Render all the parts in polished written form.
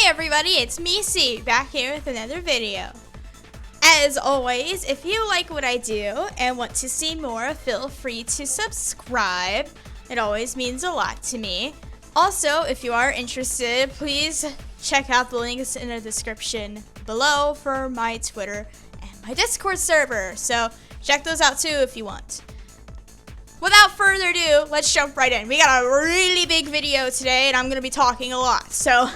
Hey everybody, it's me, C, back here with another video. As always, if you like what I do and want to see more, feel free to subscribe. It always means a lot to me. Also, if you are interested, please check out the links in the description below for my Twitter and my Discord server. So check those out too if you want. Without further ado, let's jump right in. We got a really big video today and I'm going to be talking a lot. So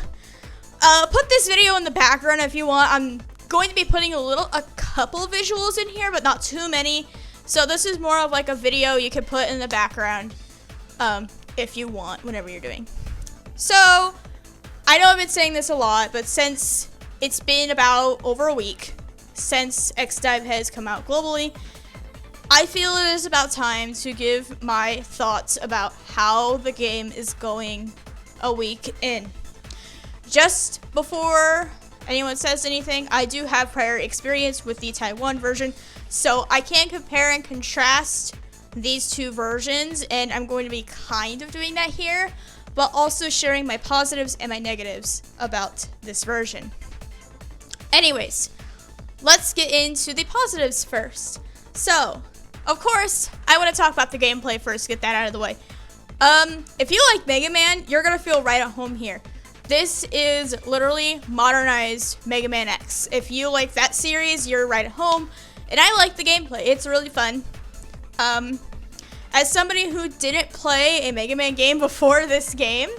put this video in the background if you want. I'm going to be putting a couple visuals in here, but not too many. So this is more of like a video you can put in the background if you want, whenever you're doing. So I know I've been saying this a lot, but since it's been about over a week since XDiVE has come out globally, I feel it is about time to give my thoughts about how the game is going a week in. Just before anyone says anything, I do have prior experience with the Taiwan version, so I can compare and contrast these two versions, and I'm going to be kind of doing that here, but also sharing my positives and my negatives about this version. Anyways, let's get into the positives first. So, of course, I want to talk about the gameplay first, get that out of the way. If you like Megaman, you're going to feel right at home here. This is literally modernized Megaman X. If you like that series, you're right at home. And I like the gameplay. It's really fun. As somebody who didn't play a Mega Man game before this game,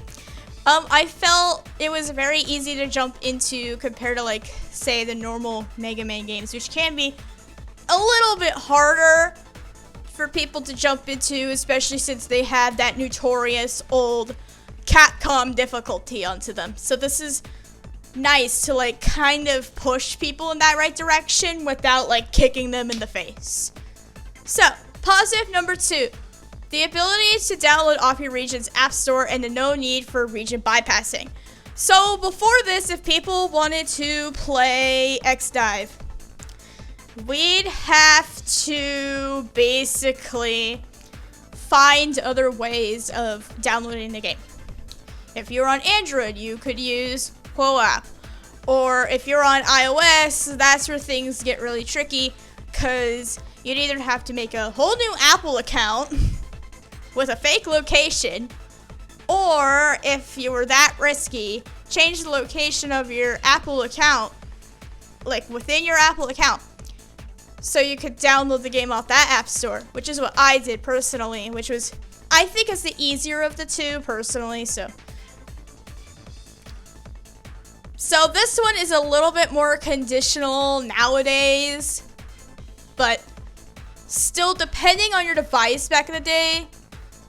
I felt it was very easy to jump into compared to, like, say, the normal Mega Man games, which can be a little bit harder for people to jump into, especially since they have that notorious old Capcom difficulty onto them. So this is nice to, like, kind of push people in that right direction without, like, kicking them in the face. So, positive number 2. The ability to download off your region's app store and the no need for region bypassing. So before this, if people wanted to play XDiVE, we'd have to basically find other ways of downloading the game. If you're on Android, you could use Quo app. Or if you're on iOS, that's where things get really tricky, because you'd either have to make a whole new Apple account with a fake location, or if you were that risky, change the location of your Apple account, like within your Apple account, so you could download the game off that app store, which is what I did personally, which was, I think, is the easier of the two personally. So this one is a little bit more conditional nowadays, but still, depending on your device back in the day,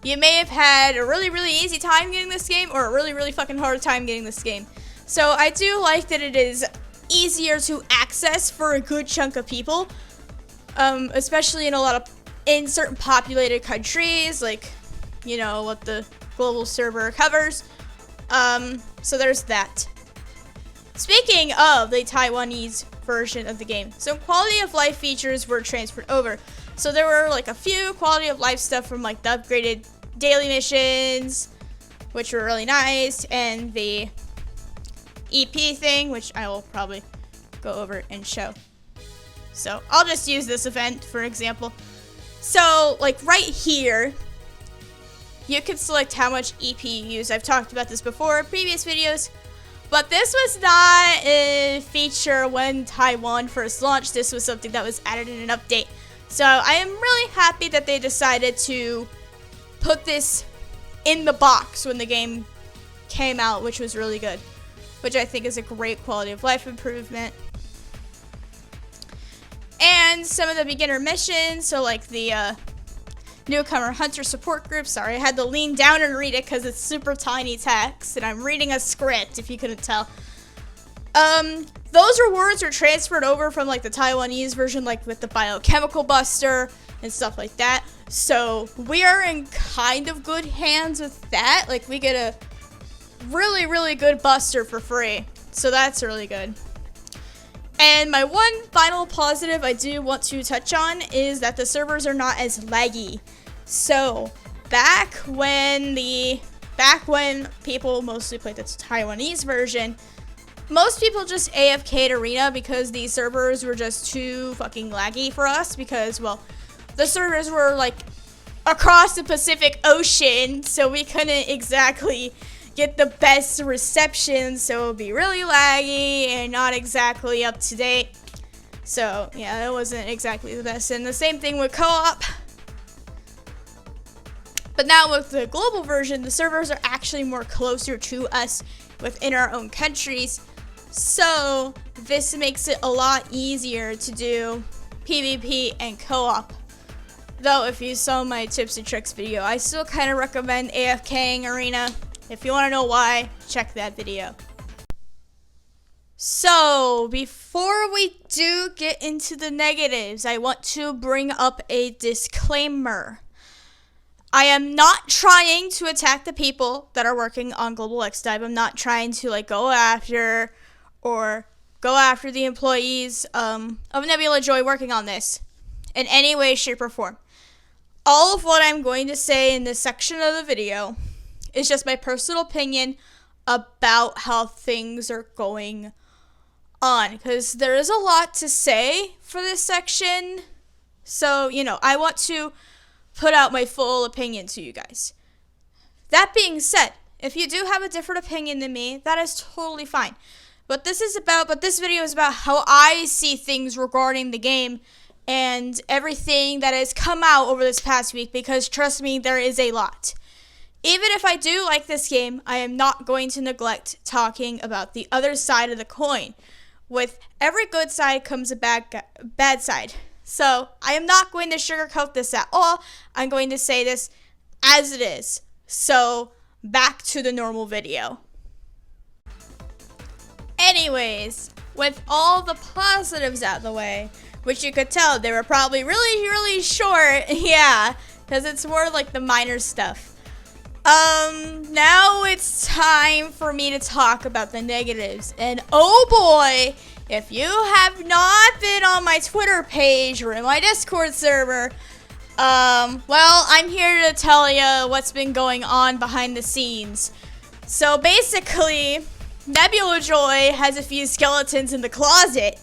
you may have had a really, really easy time getting this game or a really, really fucking hard time getting this game. So I do like that it is easier to access for a good chunk of people, especially in certain populated countries, like, you know, what the global server covers. So there's that. Speaking of the Taiwanese version of the game, some quality of life features were transferred over. So there were like a few quality of life stuff from like the upgraded daily missions, which were really nice, and the EP thing, which I will probably go over and show. So I'll just use this event for example. So like right here, you can select how much EP you use. I've talked about this before in previous videos, but this was not a feature when Taiwan first launched. This was something that was added in an update. So I am really happy that they decided to put this in the box when the game came out, which was really good, which I think is a great quality of life improvement. And some of the beginner missions, so like the newcomer hunter support group. Sorry, I had to lean down and read it because it's super tiny text and I'm reading a script if you couldn't tell. Those rewards are transferred over from like the Taiwanese version, like with the biochemical buster and stuff like that. So we are in kind of good hands with that. Like we get a really, really good buster for free. So that's really good. And my one final positive I do want to touch on is that the servers are not as laggy. So back when people mostly played the Taiwanese version, most people just AFK'd Arena because the servers were just too fucking laggy for us because, well, the servers were like across the Pacific Ocean, so we couldn't exactly get the best reception, so it would be really laggy and not exactly up to date. So yeah, it wasn't exactly the best. And the same thing with co-op. But now with the global version, the servers are actually more closer to us within our own countries. So this makes it a lot easier to do PvP and co-op. Though if you saw my tips and tricks video, I still kind of recommend AFKing Arena. If you want to know why, check that video. So before we do get into the negatives, I want to bring up a disclaimer. I am not trying to attack the people that are working on Global XDiVE. I'm not trying to like go after the employees of Nebula Joy working on this in any way, shape, or form. All of what I'm going to say in this section of the video is just my personal opinion about how things are going on, because there is a lot to say for this section. So, you know, I want to put out my full opinion to you guys. That being said, if you do have a different opinion than me, that is totally fine. But this video is about how I see things regarding the game and everything that has come out over this past week, because trust me, there is a lot. Even if I do like this game, I am not going to neglect talking about the other side of the coin. With every good side comes a bad side. So I am not going to sugarcoat this at all. I'm going to say this as it is. So back to the normal video. Anyways, with all the positives out of the way, which you could tell they were probably really short, yeah, because it's more like the minor stuff. Now it's time for me to talk about the negatives. And oh boy, if you have not been on my Twitter page or in my Discord server, well, I'm here to tell you what's been going on behind the scenes. So basically, Nebula Joy has a few skeletons in the closet.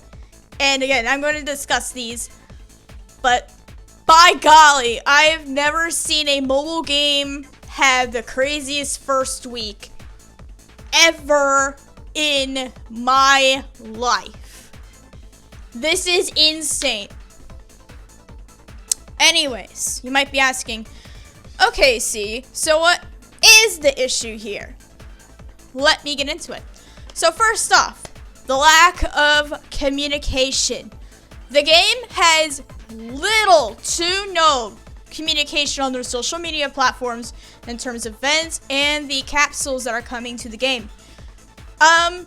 And again, I'm going to discuss these. But by golly, I've never seen a mobile game have the craziest first week ever in my life. This is insane. Anyways, you might be asking, okay, C, so what is the issue here? Let me get into it. So first off, the lack of communication. The game has little to no communication on their social media platforms in terms of events and the capsules that are coming to the game.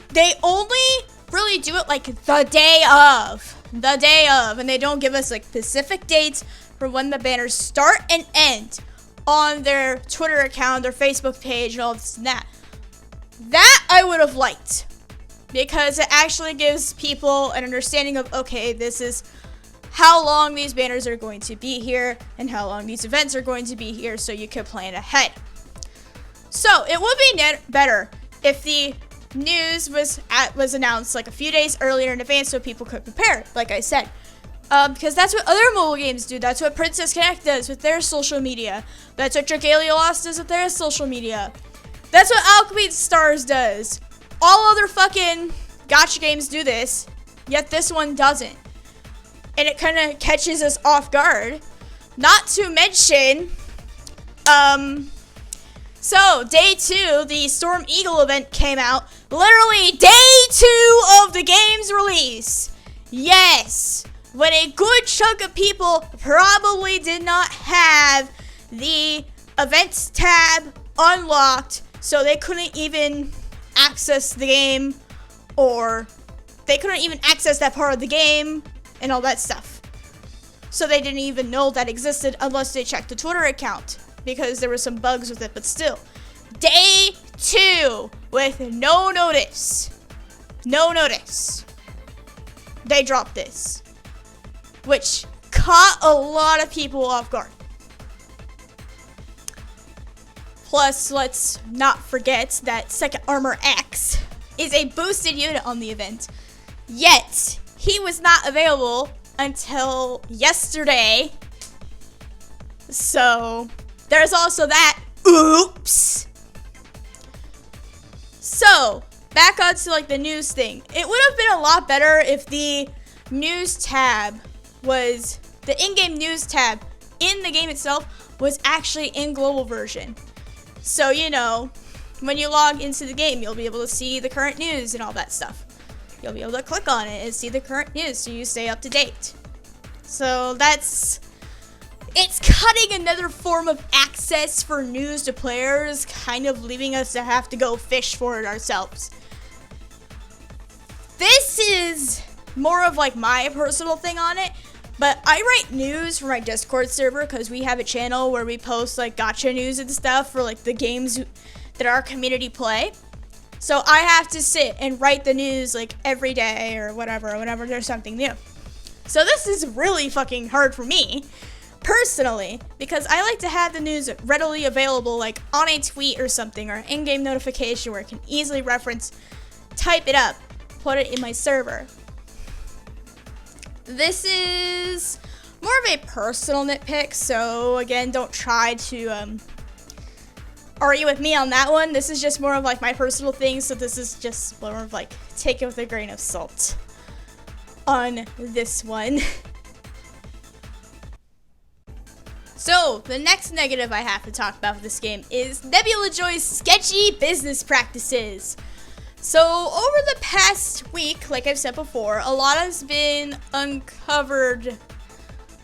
They only really do it like the day of, and they don't give us like specific dates for when the banners start and end on their Twitter account, their Facebook page, and all this and that. That I would have liked, because it actually gives people an understanding of, okay, this is how long these banners are going to be here and how long these events are going to be here, so you could plan ahead. So it would be better if the news was announced like a few days earlier in advance so people could prepare, like I said. Because that's what other mobile games do. That's what Princess Connect does with their social media. That's what Dragalia Lost does with their social media. That's what Alchemy Stars does. All other fucking gacha games do this, yet this one doesn't. And it kind of catches us off guard. Not to mention, so day 2, the Storm Eagle event came out. Literally day 2 of the game's release. Yes, when a good chunk of people probably did not have the events tab unlocked, so they couldn't even access the game, or they couldn't even access that part of the game and all that stuff. So they didn't even know that existed unless they checked the Twitter account, because there were some bugs with it. But still, day 2 with no notice, they dropped this, which caught a lot of people off guard. Plus, let's not forget that Second Armor X is a boosted unit on the event. Yet, he was not available until yesterday. So, there's also that. Oops. So, back onto like the news thing. It would have been a lot better if the news tab was, the in-game news tab in the game itself was actually in global version. So, you know, when you log into the game, you'll be able to see the current news and all that stuff. You'll be able to click on it and see the current news so you stay up to date. So it's cutting another form of access for news to players, kind of leaving us to have to go fish for it ourselves. This is more of like my personal thing on it, but I write news for my Discord server because we have a channel where we post like gacha news and stuff for like the games that our community play. So I have to sit and write the news like every day or whatever, whenever there's something new. So this is really fucking hard for me, personally, because I like to have the news readily available like on a tweet or something, or an in-game notification where I can easily reference, type it up, put it in my server. This is more of a personal nitpick, so again, don't try to argue with me on that one. This is just more of like my personal thing, so this is just more of like take it with a grain of salt on this one. So the next negative I have to talk about with this game is Nebula Joy's sketchy business practices. So over the past week, like I've said before, a lot has been uncovered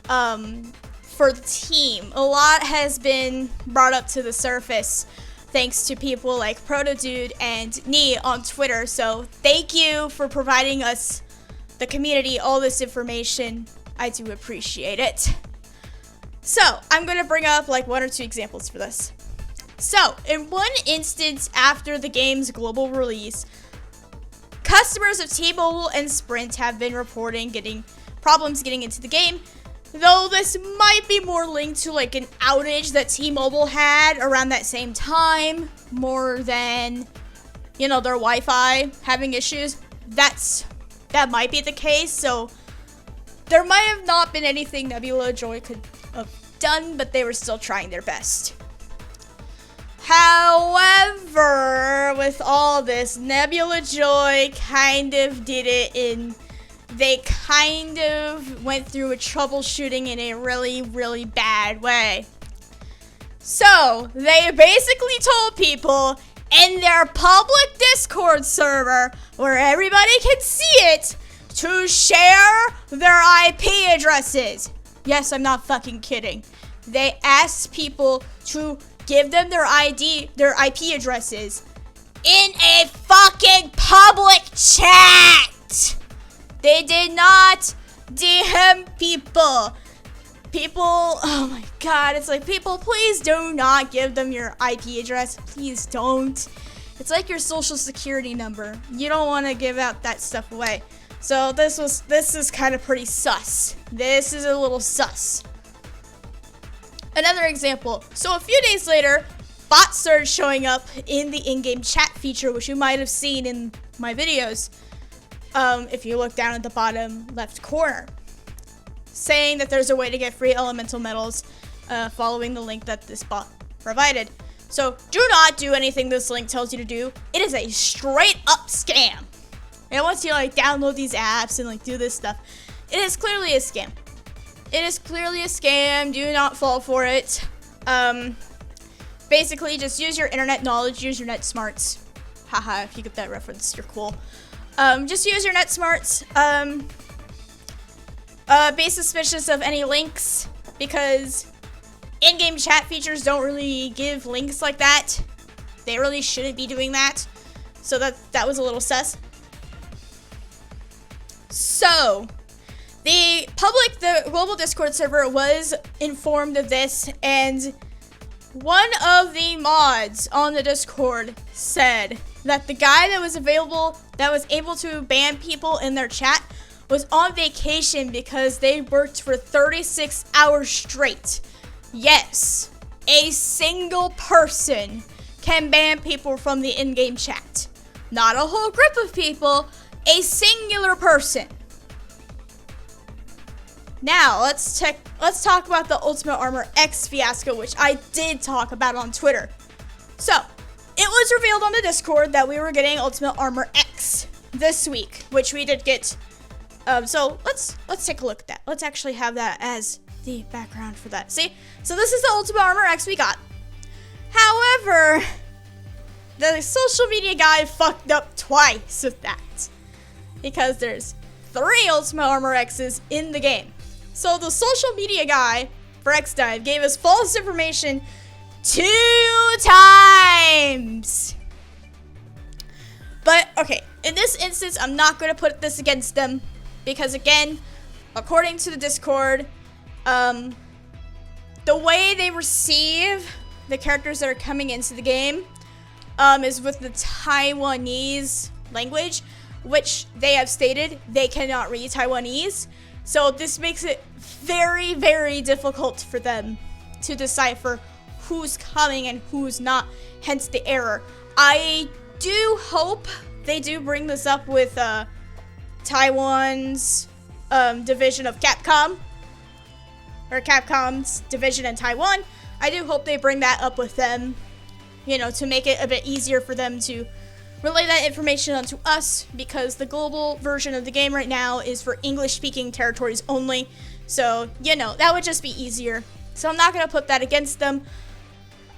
for the team. A lot has been brought up to the surface thanks to people like Protodude and Nee on Twitter. So thank you for providing us, the community, all this information. I do appreciate it. So I'm going to bring up like 1 or 2 examples for this. So in one instance after the game's global release, customers of T-Mobile and Sprint have been reporting getting problems getting into the game. Though this might be more linked to like an outage that T-Mobile had around that same time, more than, you know, their Wi-Fi having issues. That might be the case. So there might have not been anything Nebula Joy could have done, but they were still trying their best. However, with all this, Nebula Joy kind of did it they kind of went through a troubleshooting in a really, really bad way. So, they basically told people in their public Discord server, where everybody can see it, to share their IP addresses. Yes, I'm not fucking kidding. They asked people to give them their IP addresses in a fucking public chat. They did not DM people. Oh my god, it's like, people, please do not give them your IP address. Please don't. It's like your social security number. You don't want to give out that stuff away. So this is kind of pretty sus. This is a little sus. Another example. So a few days later, bots started showing up in the in-game chat feature, which you might have seen in my videos. If you look down at the bottom left corner, saying that there's a way to get free elemental metals following the link that this bot provided. So do not do anything this link tells you to do. It is a straight up scam. And once you like download these apps and like do this stuff, it is clearly a scam. It is clearly a scam. Do not fall for it. Basically, just use your internet knowledge, use your net smarts. Haha, if you get that reference, you're cool. Just use your net smarts. Be suspicious of any links, because in-game chat features don't really give links like that. They really shouldn't be doing that. So that was a little sus. So, the global Discord server was informed of this, and one of the mods on the Discord said that the guy that was able to ban people in their chat was on vacation because they worked for 36 hours straight. Yes, a single person can ban people from the in-game chat. not a whole group of people, a singular person. Now, let's talk about the Ultimate Armor X fiasco, which I did talk about on Twitter. So, it was revealed on the Discord that we were getting Ultimate Armor X this week, which we did get. So let's take a look at that. Let's actually have that as the background for that. See? So this is the Ultimate Armor X we got. However, the social media guy fucked up twice with that, because there's 3 Ultimate Armor X's in the game. So the social media guy for XDiVE gave us false information 2 times. But, okay, in this instance, I'm not going to put this against them, because, again, according to the Discord, the way they receive the characters that are coming into the game is with the Taiwanese language, which they have stated they cannot read Taiwanese. So this makes it very, very difficult for them to decipher who's coming and who's not, hence the error. I do hope they do bring this up with Taiwan's division of Capcom, or Capcom's division in Taiwan. I do hope they bring that up with them, you know, to make it a bit easier for them to relay that information onto us, because the global version of the game right now is for English-speaking territories only. So, you know, that would just be easier. So I'm not going to put that against them.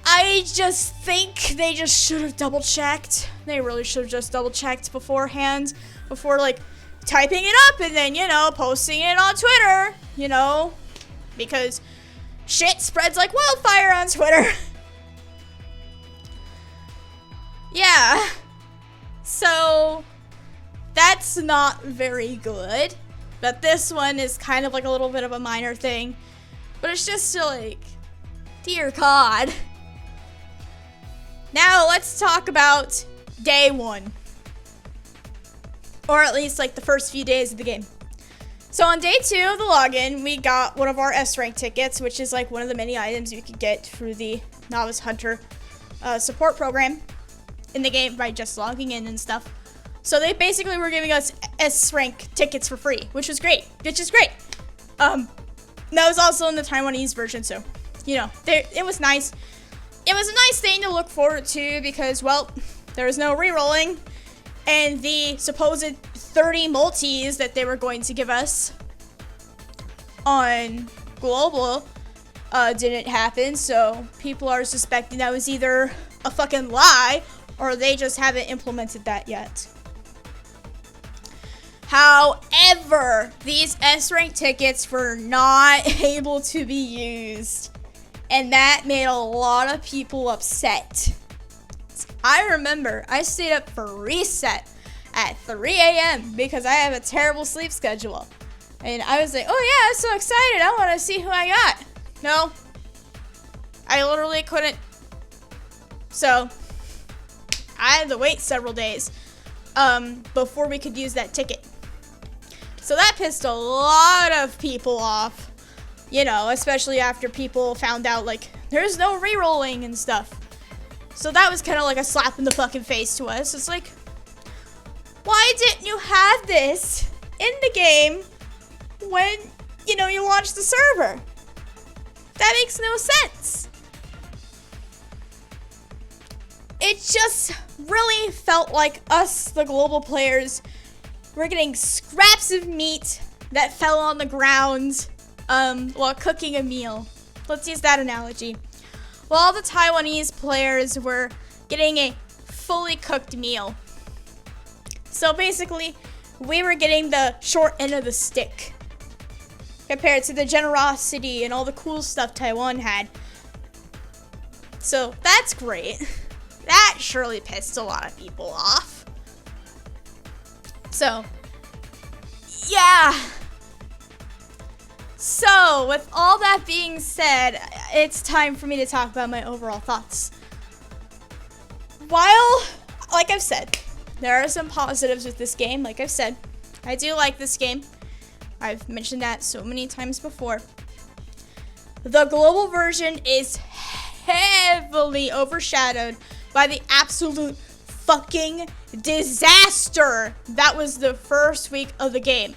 I just think they just should have double-checked. They really should have just double-checked beforehand, before, like, typing it up and then, you know, posting it on Twitter, you know, because shit spreads like wildfire on Twitter. Yeah. So, that's not very good. But this one is kind of like a little bit of a minor thing. But it's just still like, dear God. Now, let's talk about day 1. Or at least like the first few days of the game. So on day 2 of the login, we got one of our S rank tickets, which is like one of the many items you could get through the Novice Hunter support program in the game by just logging in and stuff. So they basically were giving us S rank tickets for free, which was great. Which is great. That was also in the Taiwanese version, so, you know, it was nice. It was a nice thing to look forward to because, well, there was no re-rolling, and the supposed 30 multis that they were going to give us on global didn't happen, so people are suspecting that was either a fucking lie or they just haven't implemented that yet. However, these S-rank tickets were not able to be used, and that made a lot of people upset. I remember I stayed up for reset at 3 a.m. because I have a terrible sleep schedule. And I was like, oh yeah, I'm so excited. I want to see who I got. No, I literally couldn't. So I had to wait several days before we could use that ticket. So that pissed a lot of people off, you know, especially after people found out, like, there's no re-rolling and stuff. So that was kind of like a slap in the fucking face to us. It's like, why didn't you have this in the game when, you know, you launched the server? That makes no sense. It just really felt like us, the global players, were getting scraps of meat that fell on the ground while cooking a meal. Let's use that analogy. While the Taiwanese players were getting a fully cooked meal. So basically, we were getting the short end of the stick compared to the generosity and all the cool stuff Taiwan had. So that's great. That surely pissed a lot of people off. So, yeah. So, with all that being said, it's time for me to talk about my overall thoughts. While, like I've said, there are some positives with this game, like I've said, I do like this game. I've mentioned that so many times before. The global version is heavily overshadowed by the absolute fucking disaster. That was the first week of the game.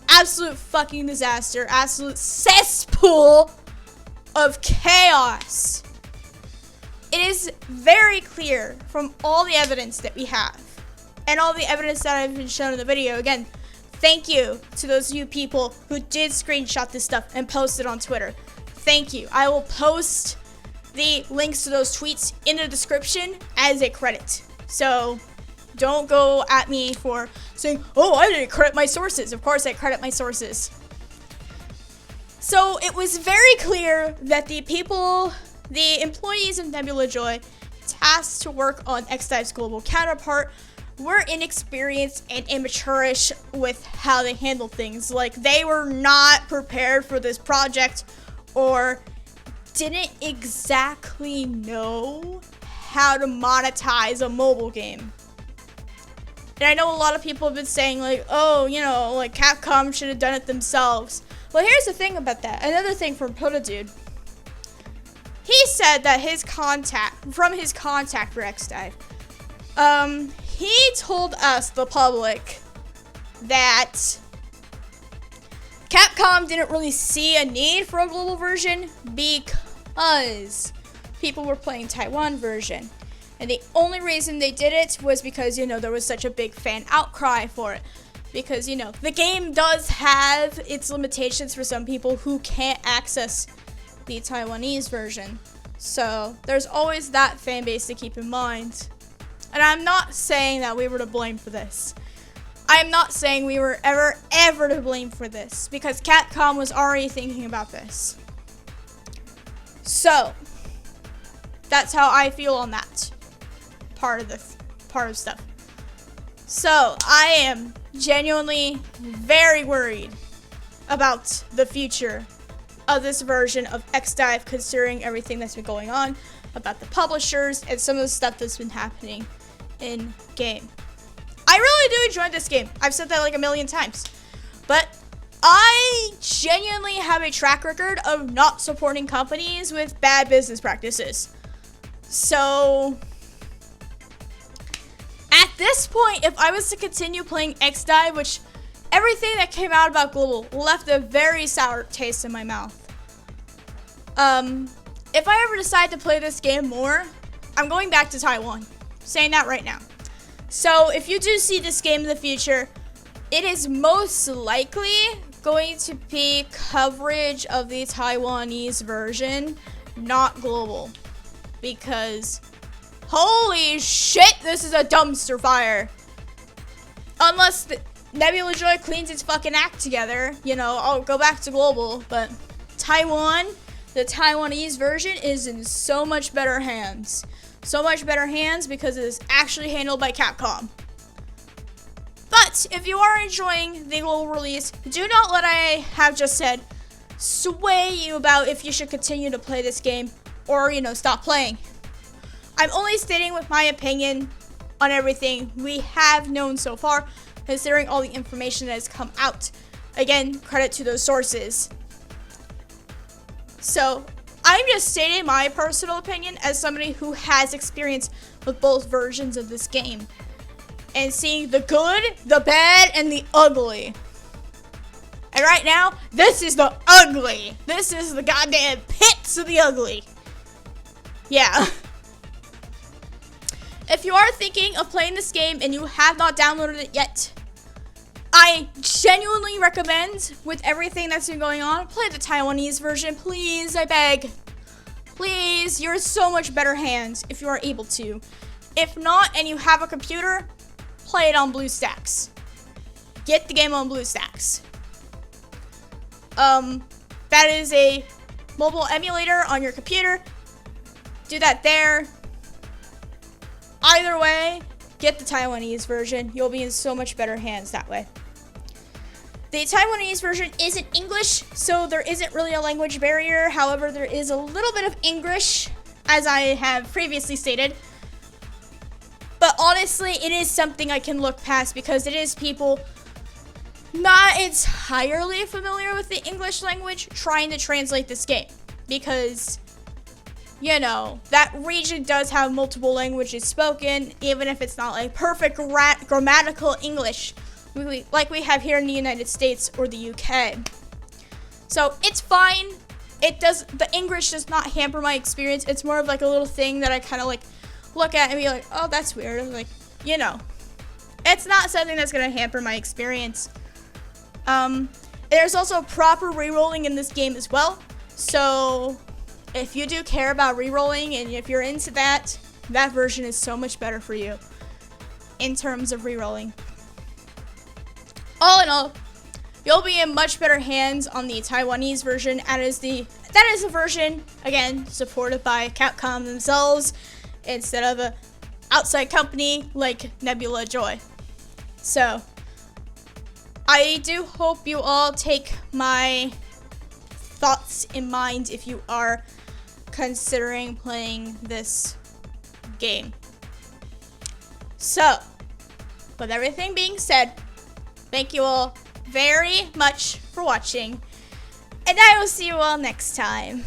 Absolute fucking disaster. Absolute cesspool of chaos. It is very clear from all the evidence that we have and all the evidence that I've been shown in the video. Again, thank you to those of you people who did screenshot this stuff and post it on Twitter. Thank you. I will post the links to those tweets in the description as a credit. So don't go at me for saying, oh, I didn't credit my sources. Of course I credit my sources. So it was very clear that the employees of Nebula Joy tasked to work on XDiVE's global counterpart were inexperienced and immature-ish with how they handled things. Like, they were not prepared for this project or didn't exactly know how to monetize a mobile game. And I know a lot of people have been saying, like, oh, you know, like, Capcom should have done it themselves. Well, here's the thing about that. Another thing from Dude. He said that from his contact for XDiVE, he told us, the public, that Capcom didn't really see a need for a global version because people were playing Taiwan version. And the only reason they did it was because, you know, there was such a big fan outcry for it. Because, you know, the game does have its limitations for some people who can't access the Taiwanese version. So there's always that fan base to keep in mind. And I'm not saying that we were to blame for this. I'm not saying we were ever to blame for this, because Capcom was already thinking about this. So that's how I feel on that part of stuff. So I am genuinely very worried about the future of this version of XDiVE, considering everything that's been going on, about the publishers, and some of the stuff that's been happening in game. I really do enjoy this game. I've said that like a million times. But I genuinely have a track record of not supporting companies with bad business practices. So at this point, if I was to continue playing XDiVE, which everything that came out about Global left a very sour taste in my mouth. If I ever decide to play this game more, I'm going back to Taiwan. Saying that right now. So if you do see this game in the future, it is most likely going to be coverage of the Taiwanese version, not global. Because holy shit, this is a dumpster fire. Unless the Nebula Joy cleans its fucking act together, you know, I'll go back to global. But Taiwan, the Taiwanese version is in so much better hands. So much better hands because it is actually handled by Capcom. But if you are enjoying the global release, do not let I have just said sway you about if you should continue to play this game or, you know, stop playing. I'm only stating with my opinion on everything we have known so far, considering all the information that has come out. Again, credit to those sources. So I'm just stating my personal opinion as somebody who has experience with both versions of this game and seeing the good, the bad, and the ugly. And right now, this is the ugly. This is the goddamn pits of the ugly. Yeah. If you are thinking of playing this game and you have not downloaded it yet, I genuinely recommend, with everything that's been going on, play the Taiwanese version. Please, I beg. Please, you're in so much better hands if you are able to. If not, and you have a computer, play it on BlueStacks. Get the game on BlueStacks. That is a mobile emulator on your computer. Do that there. Either way, get the Taiwanese version. You'll be in so much better hands that way. The Taiwanese version isn't English, so there isn't really a language barrier. However, there is a little bit of English, as I have previously stated. But honestly, it is something I can look past because it is people not entirely familiar with the English language trying to translate this game. Because you know, that region does have multiple languages spoken, even if it's not like perfect grammatical English like we have here in the United States or the UK. So it's fine. The English does not hamper my experience. It's more of like a little thing that I kind of like look at and be like, oh, that's weird. Like, you know, it's not something that's going to hamper my experience. There's also proper rerolling in this game as well. So if you do care about rerolling and if you're into that, that version is so much better for you in terms of rerolling. All in all, you'll be in much better hands on the Taiwanese version. That is the version, again, supported by Capcom themselves instead of a outside company like Nebula Joy. So I do hope you all take my thoughts in mind if you are considering playing this game. So, with everything being said, thank you all very much for watching, and I will see you all next time.